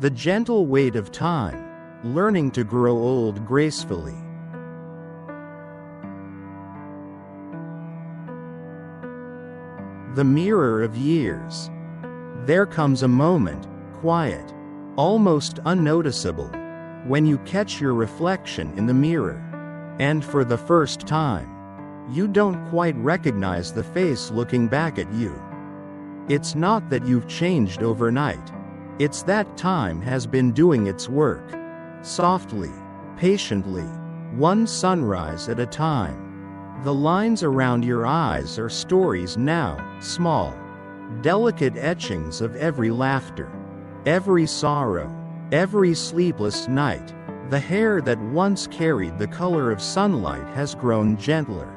The gentle weight of time, learning to grow old gracefully. The mirror of years. There comes a moment, quiet, almost unnoticeable, when you catch your reflection in the mirror. And for the first time, you don't quite recognize the face looking back at you. It's not that you've changed overnight. It's that time has been doing its work. Softly, patiently, one sunrise at a time. The lines around your eyes are stories now, small, delicate etchings of every laughter, every sorrow, every sleepless night. The hair that once carried the color of sunlight has grown gentler,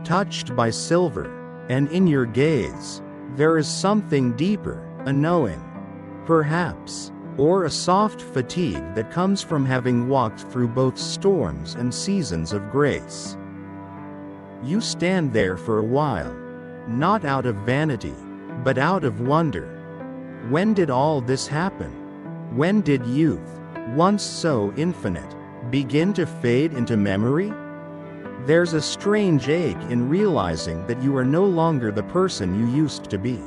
touched by silver, and in your gaze, there is something deeper, a knowing, perhaps, or a soft fatigue that comes from having walked through both storms and seasons of grace. You stand there for a while, not out of vanity, but out of wonder. When did all this happen? When did youth, once so infinite, begin to fade into memory? There's a strange ache in realizing that you are no longer the person you used to be.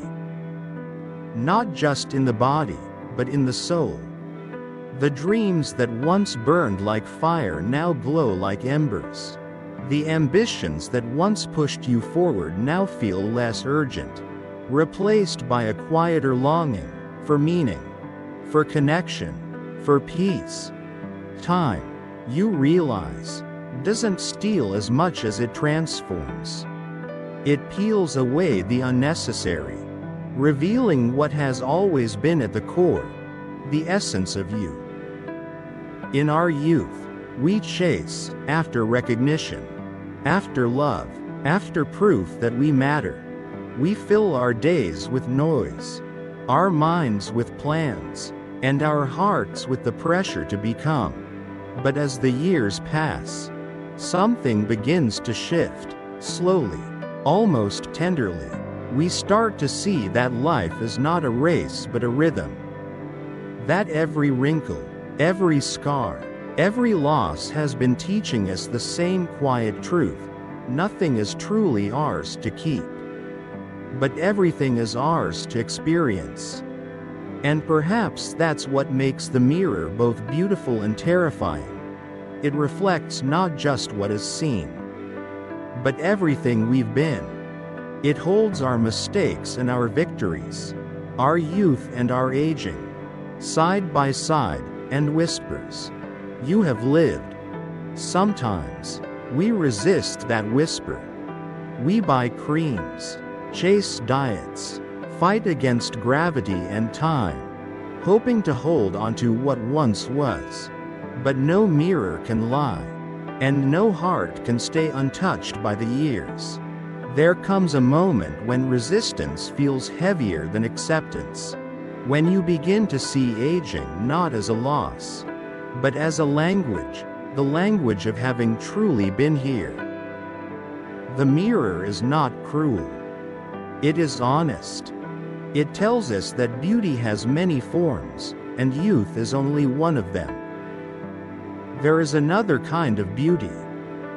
Not just in the body, but in the soul. The dreams that once burned like fire now glow like embers. The ambitions that once pushed you forward now feel less urgent, replaced by a quieter longing for meaning, for connection, for peace. Time, you realize, doesn't steal as much as it transforms. It peels away the unnecessary, revealing what has always been at the core, the essence of you. In our youth, we chase after recognition, after love, after proof that we matter. We fill our days with noise, our minds with plans, and our hearts with the pressure to become. But as the years pass, something begins to shift, slowly, almost tenderly. We start to see that life is not a race but a rhythm. That every wrinkle, every scar, every loss has been teaching us the same quiet truth: nothing is truly ours to keep, but everything is ours to experience. And perhaps that's what makes the mirror both beautiful and terrifying. It reflects not just what is seen, but everything we've been. It holds our mistakes and our victories, our youth and our aging, side by side, and whispers, "You have lived." Sometimes, we resist that whisper. We buy creams, chase diets, fight against gravity and time, hoping to hold onto what once was. But no mirror can lie, and no heart can stay untouched by the years. There comes a moment when resistance feels heavier than acceptance, when you begin to see aging not as a loss, but as a language, the language of having truly been here. The mirror is not cruel. It is honest. It tells us that beauty has many forms, and youth is only one of them. There is another kind of beauty,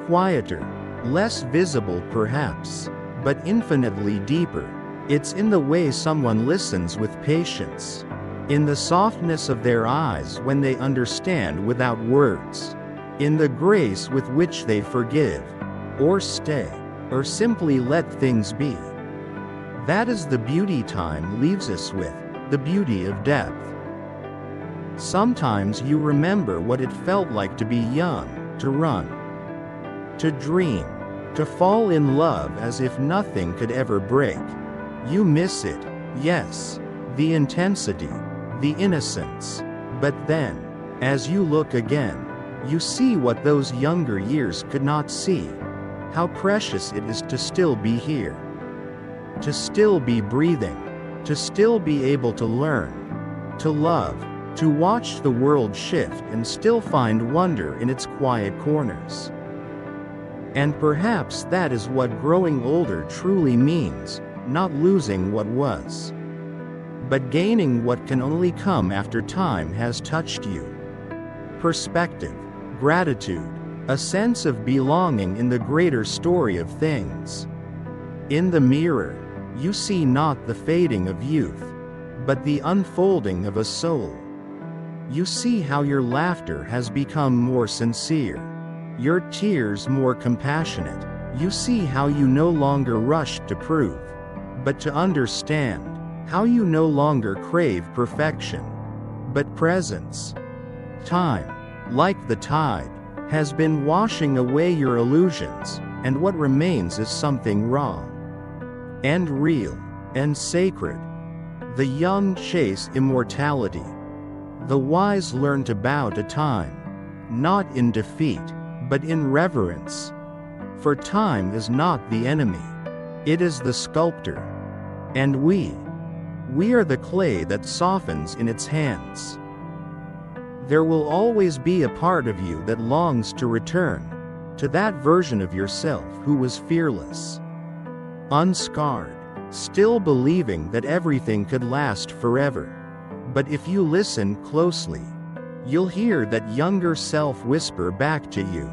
quieter, less visible perhaps, but infinitely deeper. It's in the way someone listens with patience, in the softness of their eyes when they understand without words, in the grace with which they forgive, or stay, or simply let things be. That is the beauty time leaves us with, the beauty of depth. Sometimes you remember what it felt like to be young, to run, to dream, to fall in love as if nothing could ever break. You miss it, yes, the intensity, the innocence. But then, as you look again, you see what those younger years could not see. How precious it is to still be here, to still be breathing, to still be able to learn, to love, to watch the world shift and still find wonder in its quiet corners. And perhaps that is what growing older truly means, not losing what was, but gaining what can only come after time has touched you. Perspective, gratitude, a sense of belonging in the greater story of things. In the mirror, you see not the fading of youth, but the unfolding of a soul. You see how your laughter has become more sincere, your tears more compassionate. You see how you no longer rush to prove, but to understand, how you no longer crave perfection, but presence. Time, like the tide, has been washing away your illusions, and what remains is something raw, and real, and sacred. The young chase immortality. The wise learn to bow to time, not in defeat, but in reverence. For time is not the enemy, it is the sculptor. And we are the clay that softens in its hands. There will always be a part of you that longs to return to that version of yourself who was fearless, unscarred, still believing that everything could last forever. But if you listen closely, you'll hear that younger self whisper back to you.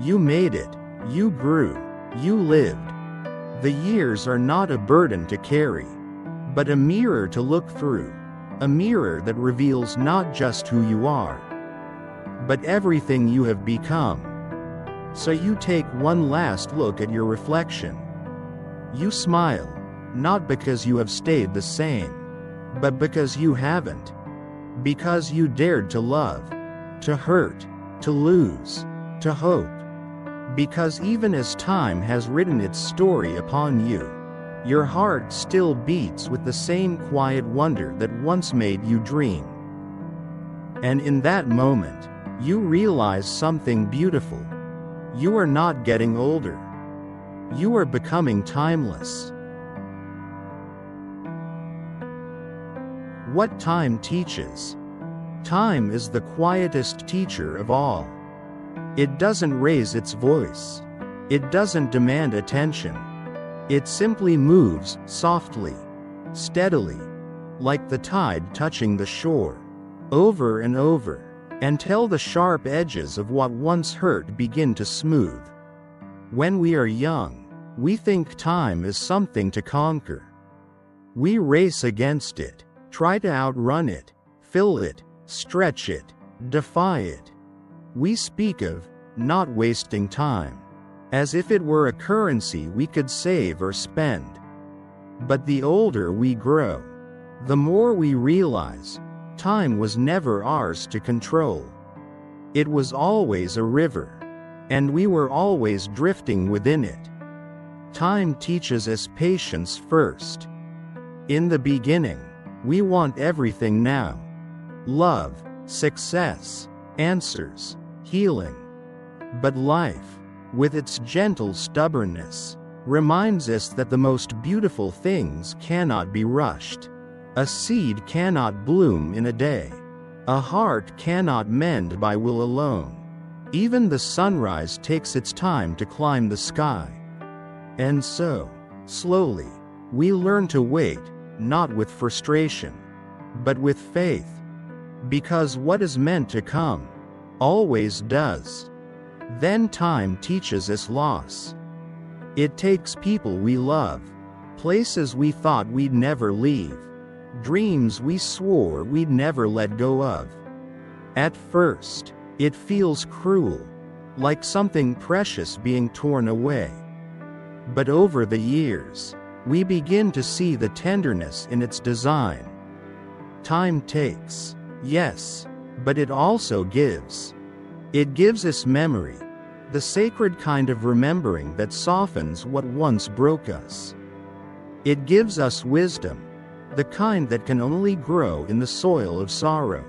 You made it, you grew, you lived. The years are not a burden to carry, but a mirror to look through, a mirror that reveals not just who you are, but everything you have become. So you take one last look at your reflection. You smile, not because you have stayed the same, but because you haven't. Because you dared to love, to hurt, to lose, to hope. Because even as time has written its story upon you, your heart still beats with the same quiet wonder that once made you dream. And in that moment, you realize something beautiful. You are not getting older. You are becoming timeless. What time teaches? Time is the quietest teacher of all. It doesn't raise its voice. It doesn't demand attention. It simply moves softly, steadily, like the tide touching the shore, over and over, until the sharp edges of what once hurt begin to smooth. When we are young, we think time is something to conquer. We race against it, try to outrun it, fill it, stretch it, defy it. We speak of not wasting time, as if it were a currency we could save or spend. But the older we grow, the more we realize, time was never ours to control. It was always a river, and we were always drifting within it. Time teaches us patience first. In the beginning, we want everything now. Love, success, answers, healing. But life, with its gentle stubbornness, reminds us that the most beautiful things cannot be rushed. A seed cannot bloom in a day. A heart cannot mend by will alone. Even the sunrise takes its time to climb the sky. And so, slowly, we learn to wait, not with frustration, but with faith. Because what is meant to come, always does. Then time teaches us loss. It takes people we love, places we thought we'd never leave, dreams we swore we'd never let go of. At first, it feels cruel, like something precious being torn away. But over the years, we begin to see the tenderness in its design. Time takes, yes, but it also gives. It gives us memory, the sacred kind of remembering that softens what once broke us. It gives us wisdom, the kind that can only grow in the soil of sorrow.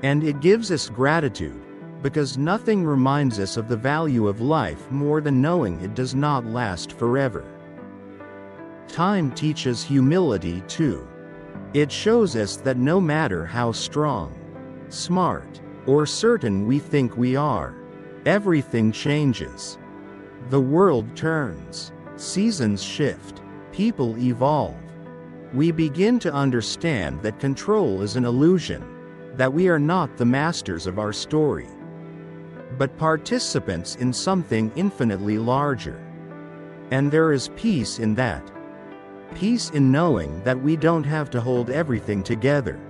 And it gives us gratitude, because nothing reminds us of the value of life more than knowing it does not last forever. Time teaches humility too. It shows us that no matter how strong, smart, or certain we think we are, everything changes. The world turns, seasons shift, people evolve. We begin to understand that control is an illusion, that we are not the masters of our story, but participants in something infinitely larger. And there is peace in that. Peace in knowing that we don't have to hold everything together.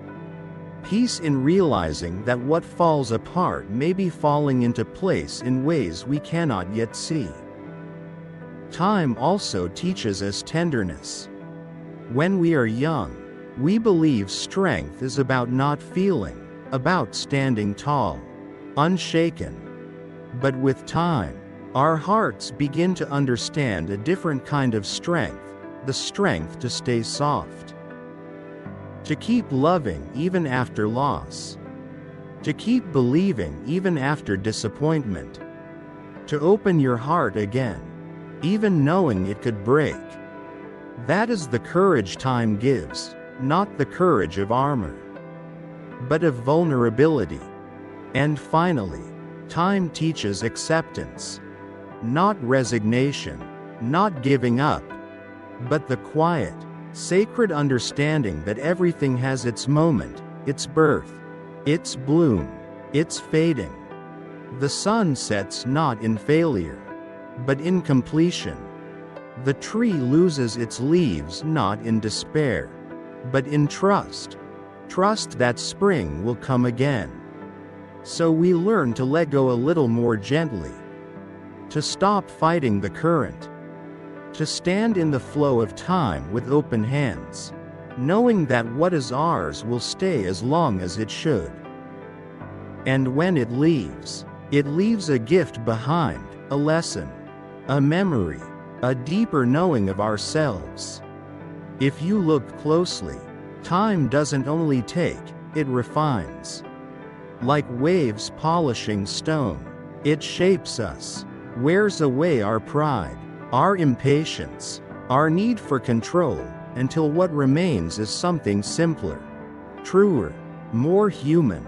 Peace in realizing that what falls apart may be falling into place in ways we cannot yet see. Time also teaches us tenderness. When we are young, we believe strength is about not feeling, about standing tall, unshaken. But with time, our hearts begin to understand a different kind of strength, the strength to stay soft. To keep loving even after loss. To keep believing even after disappointment. To open your heart again, even knowing it could break. That is the courage time gives, not the courage of armor, but of vulnerability. And finally, time teaches acceptance. Not resignation, not giving up, but the quiet, sacred understanding that everything has its moment, its birth, its bloom, its fading. The sun sets not in failure, but in completion. The tree loses its leaves not in despair, but in trust. Trust that spring will come again. So we learn to let go a little more gently. To stop fighting the current. To stand in the flow of time with open hands, knowing that what is ours will stay as long as it should. And when it leaves a gift behind, a lesson, a memory, a deeper knowing of ourselves. If you look closely, time doesn't only take, it refines. Like waves polishing stone, it shapes us, wears away our pride, our impatience, our need for control, until what remains is something simpler, truer, more human.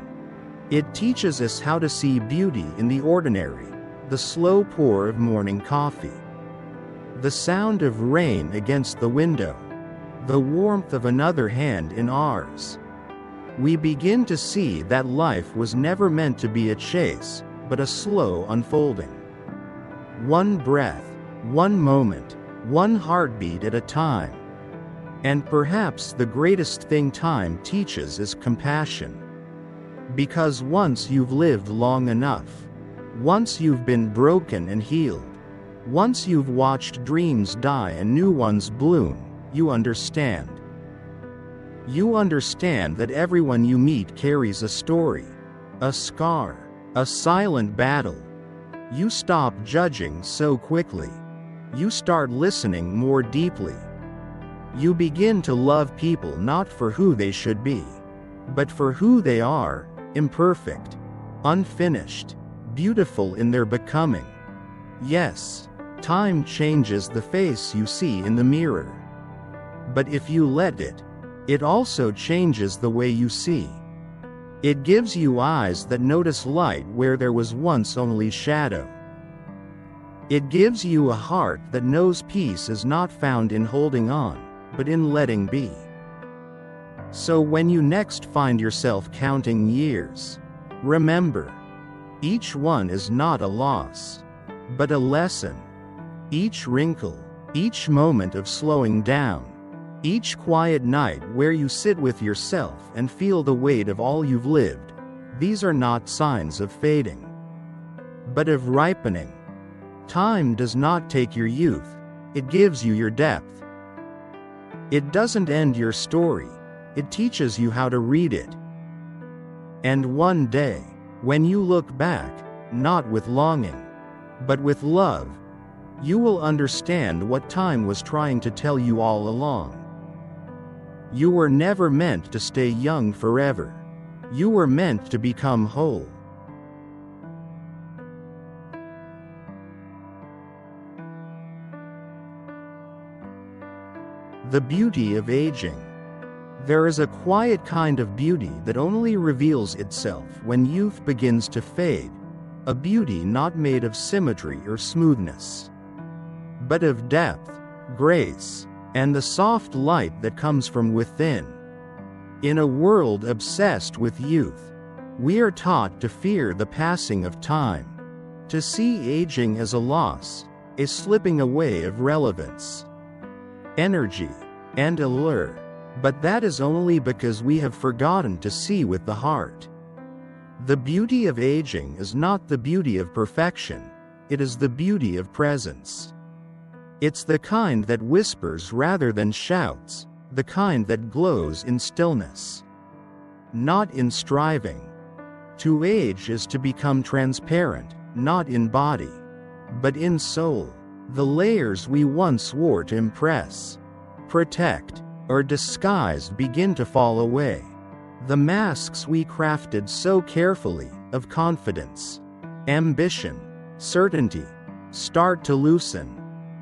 It teaches us how to see beauty in the ordinary, the slow pour of morning coffee, the sound of rain against the window, the warmth of another hand in ours. We begin to see that life was never meant to be a chase, but a slow unfolding. One breath, one moment, one heartbeat at a time. And perhaps the greatest thing time teaches is compassion. Because once you've lived long enough, once you've been broken and healed, once you've watched dreams die and new ones bloom, you understand. You understand that everyone you meet carries a story, a scar, a silent battle. You stop judging so quickly. You start listening more deeply. You begin to love people not for who they should be, but for who they are, imperfect, unfinished, beautiful in their becoming. Yes, time changes the face you see in the mirror. But if you let it, it also changes the way you see. It gives you eyes that notice light where there was once only shadow. It gives you a heart that knows peace is not found in holding on, but in letting be. So when you next find yourself counting years, remember, each one is not a loss, but a lesson. Each wrinkle, each moment of slowing down, each quiet night where you sit with yourself and feel the weight of all you've lived, these are not signs of fading, but of ripening. Time does not take your youth, it gives you your depth. It doesn't end your story, it teaches you how to read it. And one day, when you look back, not with longing, but with love, you will understand what time was trying to tell you all along. You were never meant to stay young forever. You were meant to become whole. The beauty of aging. There is a quiet kind of beauty that only reveals itself when youth begins to fade, a beauty not made of symmetry or smoothness, but of depth, grace, and the soft light that comes from within. In a world obsessed with youth, we are taught to fear the passing of time, to see aging as a loss, a slipping away of relevance, energy, and allure. But that is only because we have forgotten to see with the heart. The beauty of aging is not the beauty of perfection, it is the beauty of presence. It's the kind that whispers rather than shouts, the kind that glows in stillness, not in striving. To age is to become transparent, not in body, but in soul. The layers we once wore to impress, protect, or disguise begin to fall away. The masks we crafted so carefully, of confidence, ambition, certainty, start to loosen.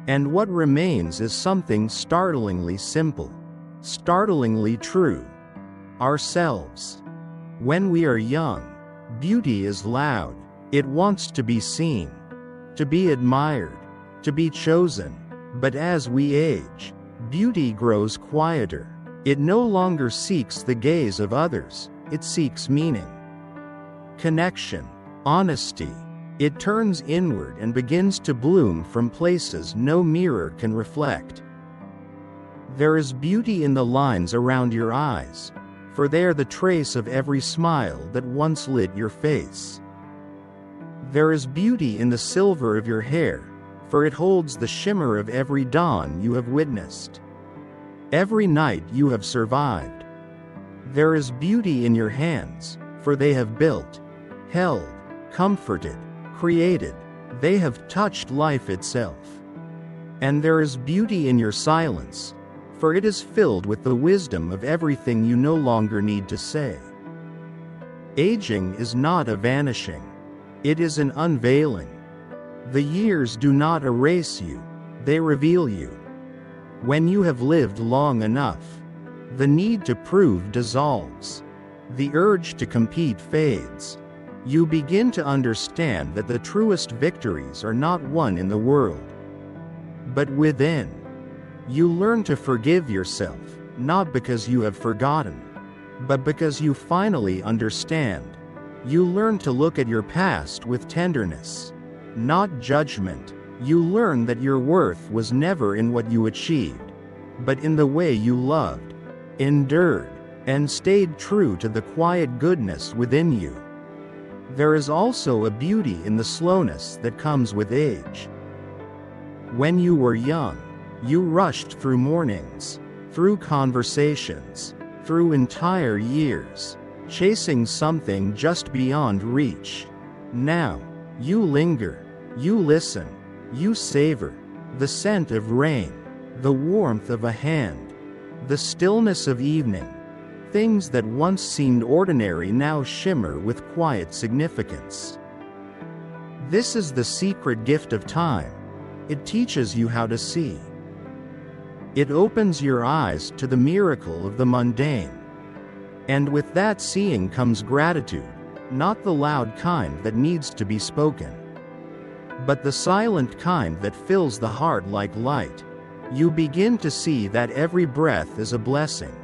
And what remains is something startlingly simple, startlingly true: ourselves. When we are young, beauty is loud. It wants to be seen, to be admired, to be chosen. But as we age, beauty grows quieter. It no longer seeks the gaze of others, it seeks meaning, connection, honesty. It turns inward and begins to bloom from places no mirror can reflect. There is beauty in the lines around your eyes, for they are the trace of every smile that once lit your face. There is beauty in the silver of your hair, for it holds the shimmer of every dawn you have witnessed, every night you have survived. There is beauty in your hands, for they have built, held, comforted, created. They have touched life itself. And there is beauty in your silence, for it is filled with the wisdom of everything you no longer need to say. Aging is not a vanishing, it is an unveiling. The years do not erase you, they reveal you. When you have lived long enough, the need to prove dissolves. The urge to compete fades. You begin to understand that the truest victories are not won in the world, but within. You learn to forgive yourself, not because you have forgotten, but because you finally understand. You learn to look at your past with tenderness, not judgment. You learn that your worth was never in what you achieved, but in the way you loved, endured, and stayed true to the quiet goodness within you. There is also a beauty in the slowness that comes with age. When you were young, you rushed through mornings, through conversations, through entire years, chasing something just beyond reach. Now, you linger, you listen, you savor the scent of rain, the warmth of a hand, the stillness of evening. Things that once seemed ordinary now shimmer with quiet significance. This is the secret gift of time. It teaches you how to see. It opens your eyes to the miracle of the mundane. And with that seeing comes gratitude, not the loud kind that needs to be spoken, but the silent kind that fills the heart like light. You begin to see that every breath is a blessing.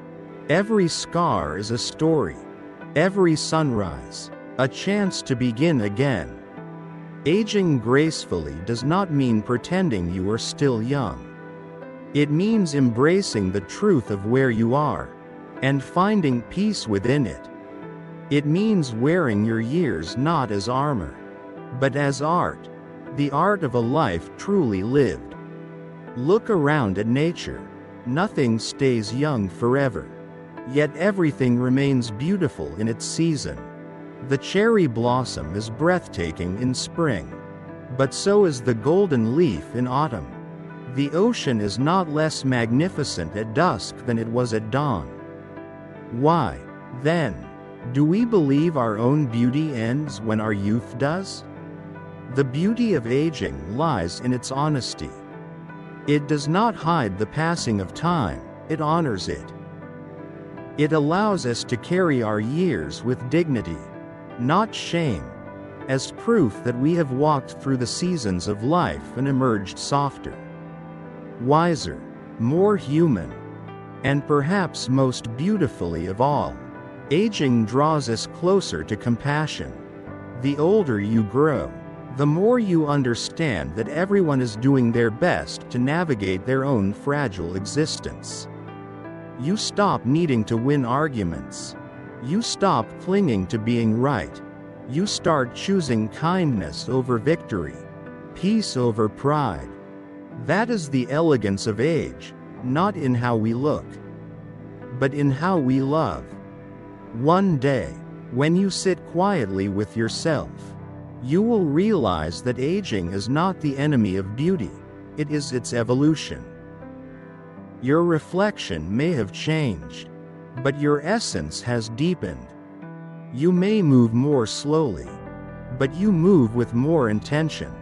Every scar is a story. Every sunrise, a chance to begin again. Aging gracefully does not mean pretending you are still young. It means embracing the truth of where you are, and finding peace within it. It means wearing your years not as armor, but as art, the art of a life truly lived. Look around at nature. Nothing stays young forever. Yet everything remains beautiful in its season. The cherry blossom is breathtaking in spring, but so is the golden leaf in autumn. The ocean is not less magnificent at dusk than it was at dawn. Why, then, do we believe our own beauty ends when our youth does? The beauty of aging lies in its honesty. It does not hide the passing of time, it honors it. It allows us to carry our years with dignity, not shame, as proof that we have walked through the seasons of life and emerged softer, wiser, more human. And perhaps most beautifully of all, aging draws us closer to compassion. The older you grow, the more you understand that everyone is doing their best to navigate their own fragile existence. You stop needing to win arguments. You stop clinging to being right. You start choosing kindness over victory, peace over pride. That is the elegance of age, not in how we look, but in how we love. One day, when you sit quietly with yourself, you will realize that aging is not the enemy of beauty, it is its evolution. Your reflection may have changed, but your essence has deepened. You may move more slowly, but you move with more intention.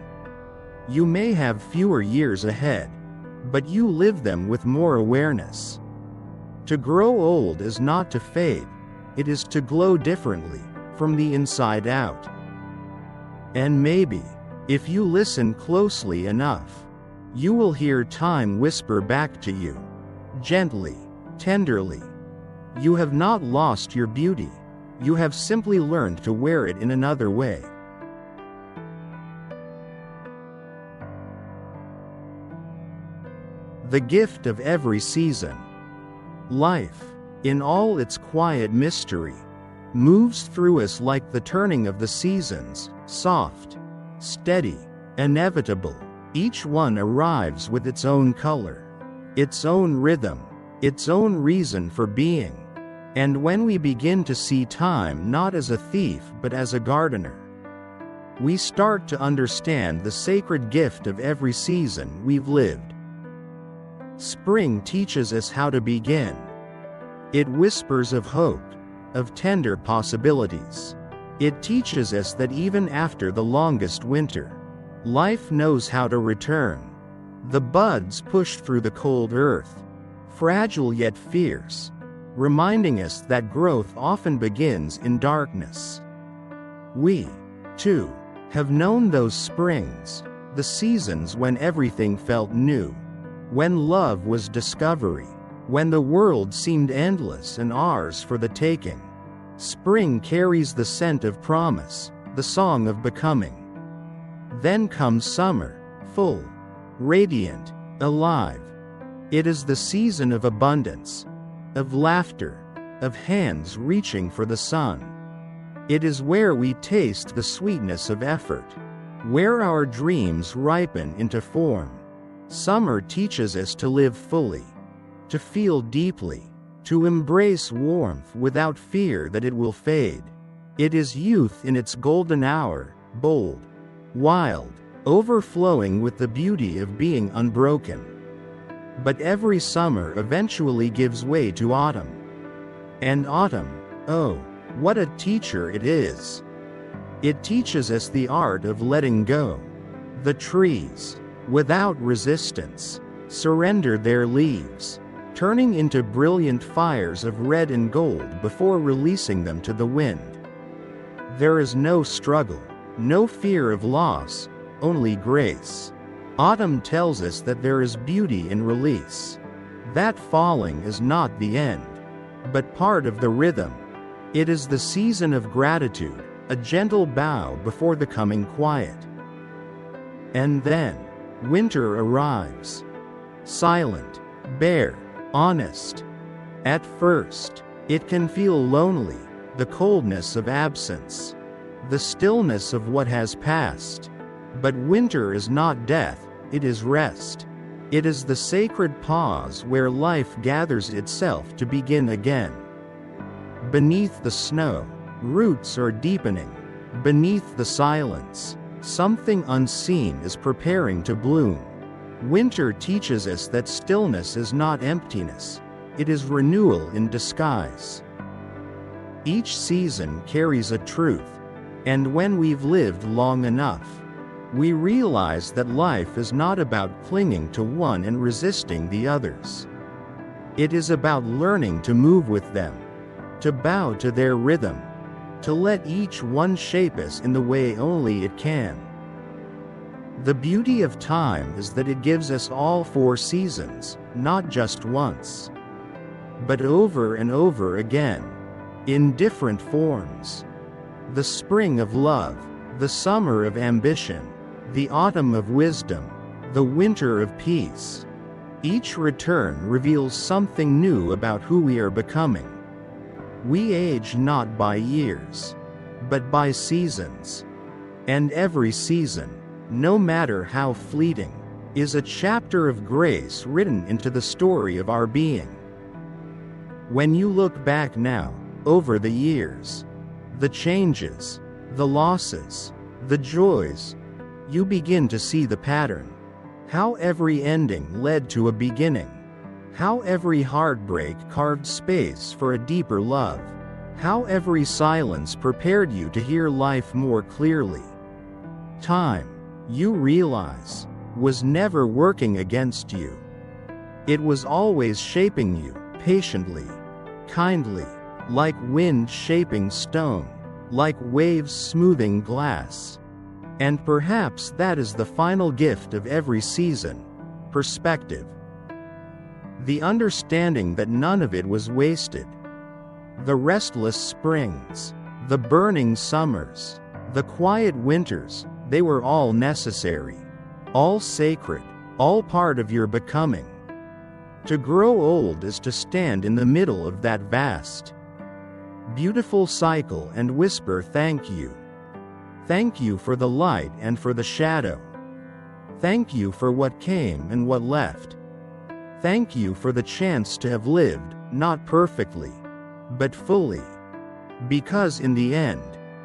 You may have fewer years ahead, but you live them with more awareness. To grow old is not to fade, it is to glow differently, from the inside out. And maybe, if you listen closely enough, you will hear time whisper back to you, gently, tenderly. You have not lost your beauty, you have simply learned to wear it in another way. The gift of every season. Life, in all its quiet mystery, moves through us like the turning of the seasons, soft, steady, inevitable. Each one arrives with its own color, its own rhythm, its own reason for being. And when we begin to see time not as a thief but as a gardener, we start to understand the sacred gift of every season we've lived. Spring teaches us how to begin. It whispers of hope, of tender possibilities. It teaches us that even after the longest winter, life knows how to return. The buds push through the cold earth, fragile yet fierce, reminding us that growth often begins in darkness. We, too, have known those springs, the seasons when everything felt new, when love was discovery, when the world seemed endless and ours for the taking. Spring carries the scent of promise, the song of becoming. Then comes summer, full, radiant, alive. It is the season of abundance, of laughter, of hands reaching for the sun. It is where we taste the sweetness of effort, where our dreams ripen into form. Summer teaches us to live fully, to feel deeply, to embrace warmth without fear that it will fade. It is youth in its golden hour, bold, wild, overflowing with the beauty of being unbroken. But every summer eventually gives way to autumn. And autumn, oh, what a teacher it is! It teaches us the art of letting go. The trees, without resistance, surrender their leaves, turning into brilliant fires of red and gold before releasing them to the wind. There is no struggle, no fear of loss, only grace. Autumn tells us that there is beauty in release. That falling is not the end, but part of the rhythm. It is the season of gratitude, a gentle bow before the coming quiet. And then, winter arrives. Silent, bare, honest. At first, it can feel lonely, the coldness of absence, the stillness of what has passed. But winter is not death, it is rest. It is the sacred pause where life gathers itself to begin again. Beneath the snow, roots are deepening. Beneath the silence, something unseen is preparing to bloom. Winter teaches us that stillness is not emptiness, it is renewal in disguise. Each season carries a truth, and when we've lived long enough, we realize that life is not about clinging to one and resisting the others. It is about learning to move with them, to bow to their rhythm, to let each one shape us in the way only it can. The beauty of time is that it gives us all 4 seasons, not just once, but over and over again, in different forms. The spring of love, the summer of ambition, the autumn of wisdom, the winter of peace. Each return reveals something new about who we are becoming. We age not by years, but by seasons. And every season, no matter how fleeting, is a chapter of grace written into the story of our being. When you look back now, over the years, the changes, the losses, the joys, you begin to see the pattern. How every ending led to a beginning. How every heartbreak carved space for a deeper love. How every silence prepared you to hear life more clearly. Time, you realize, was never working against you. It was always shaping you, patiently, kindly, like wind shaping stone, like waves smoothing glass. And perhaps that is the final gift of every season: perspective. The understanding that none of it was wasted. The restless springs, the burning summers, the quiet winters, they were all necessary, all sacred, all part of your becoming. To grow old is to stand in the middle of that vast, beautiful cycle and whisper thank you. Thank you for the light and for the shadow. Thank you for what came and what left. Thank you for the chance to have lived, not perfectly, but fully. Because in the end,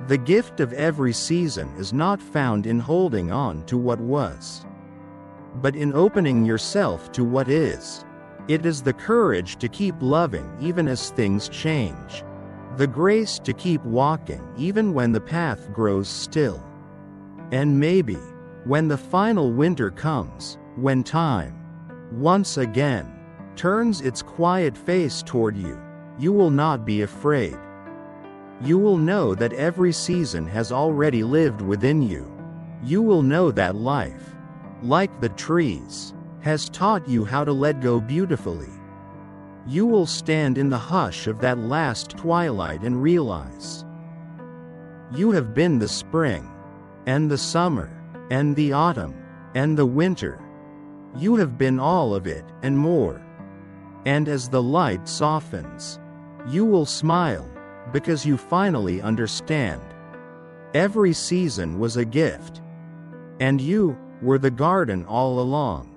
the gift of every season is not found in holding on to what was, but in opening yourself to what is. It is the courage to keep loving even as things change. The grace to keep walking even when the path grows still. And maybe, when the final winter comes, when time, once again, turns its quiet face toward you, you will not be afraid. You will know that every season has already lived within you. You will know that life, like the trees, has taught you how to let go beautifully. You will stand in the hush of that last twilight and realize you have been the spring, and the summer, and the autumn, and the winter. You have been all of it, and more. And as the light softens, you will smile, because you finally understand. Every season was a gift, and you were the garden all along.